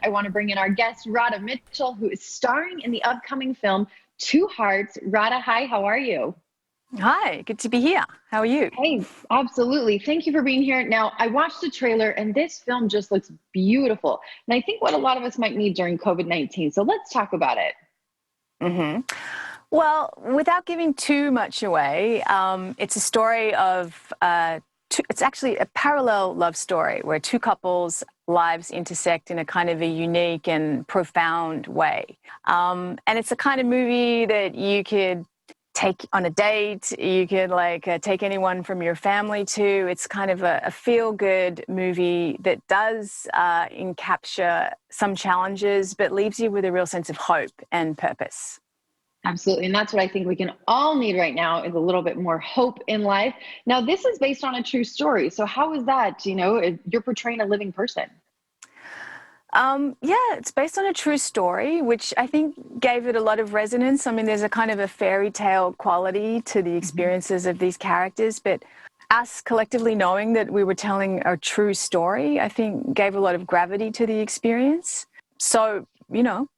I want to bring in our guest, Radha Mitchell, who is starring in the upcoming film, Two Hearts. Radha, hi, how are you? Hi, good to be here. How are you? Hey, absolutely. Thank you for being here. Now, I watched the trailer and this film just looks beautiful. And I think what a lot of us might need during COVID-19. So let's talk about it. hmm Well, without giving too much away, it's a story of, it's actually a parallel love story where two couples' lives intersect in a kind of a unique and profound way. And it's a kind of movie that you could take on a date, you could take anyone from your family to. It's kind of a feel-good movie that does encapture some challenges, but leaves you with a real sense of hope and purpose. Absolutely. And that's what I think we can all need right now is a little bit more hope in life. Now, this is based on a true story. So how is that? You're portraying a living person. Yeah, it's based on a true story, which I think gave it a lot of resonance. I mean, there's a kind of a fairy tale quality to the experiences of these characters, but us collectively knowing that we were telling a true story, I think gave a lot of gravity to the experience. So,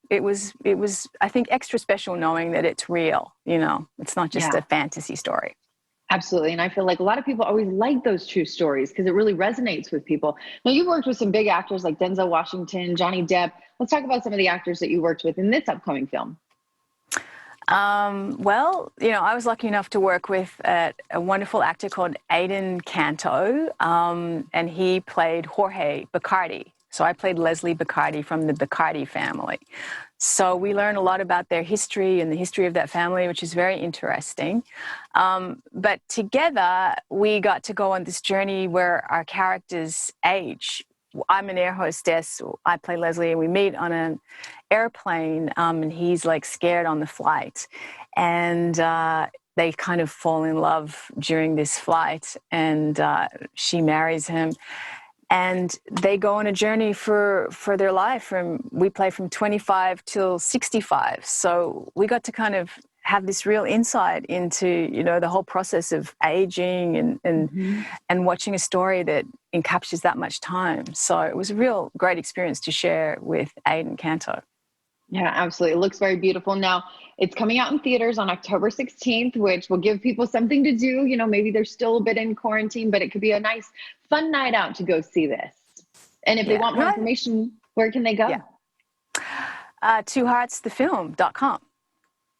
it was, I think, extra special knowing that it's real, it's not just a Yeah. fantasy story. Absolutely. And I feel like a lot of people always like those true stories because it really resonates with people. Now, you've worked with some big actors like Denzel Washington, Johnny Depp. Let's talk about some of the actors that you worked with in this upcoming film. Well, I was lucky enough to work with a wonderful actor called Aidan Canto, and he played Jorge Bacardi. So I played Leslie Bacardi from the Bacardi family. So we learn a lot about their history and the history of that family, which is very interesting. But together, we got to go on this journey where our characters age. I'm an air hostess. I play Leslie, and we meet on an airplane, and he's like scared on the flight. And they kind of fall in love during this flight, and she marries him. And they go on a journey for their life. We play from 25 till 65. So we got to kind of have this real insight into, the whole process of aging and watching a story that encaptures that much time. So it was a real great experience to share with Aidan Canto. Yeah, absolutely. It looks very beautiful. Now, it's coming out in theaters on October 16th, which will give people something to do. Maybe they're still a bit in quarantine, but it could be a nice, fun night out to go see this. And if they Yeah. want more information, where can they go? Yeah. twoheartsthefilm.com.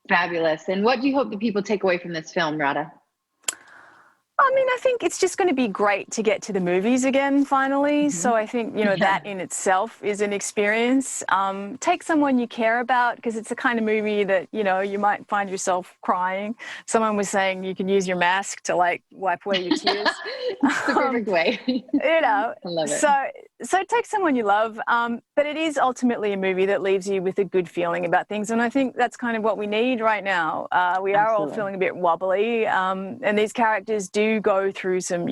Fabulous. And what do you hope that people take away from this film, Radha? I mean, I think it's just going to be great to get to the movies again, finally. So I think, Yeah. that in itself is an experience. Take someone you care about, because it's the kind of movie that, you might find yourself crying. Someone was saying you can use your mask to wipe away your tears. It's the perfect way. I love it. So take someone you love. But it is ultimately a movie that leaves you with a good feeling about things. And I think that's kind of what we need right now. We are all Absolutely. feeling a bit wobbly. And these characters do go through some,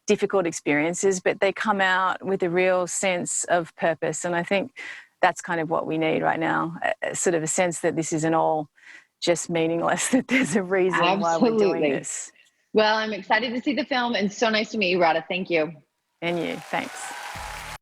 difficult experiences, but they come out with a real sense of purpose. And I think that's kind of what we need right now, sort of a sense that this isn't all just meaningless, that there's a reason why we're doing Absolutely. this. Well, I'm excited to see the film and so nice to meet you, Radha. Thank you. And you, thanks.